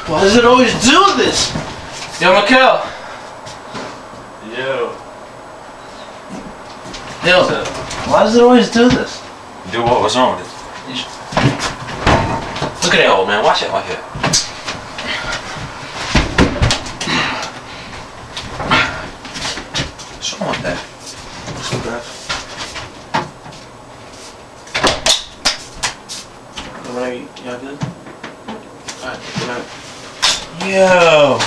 Why does it always do this? Yo, Mikhail. Yo. Yo, why does it always do this? Do what? What's wrong with it? Look at that old man. Watch it. Watch it. What's wrong with that? What's with that? Y'all good? Alright, good night. Yo.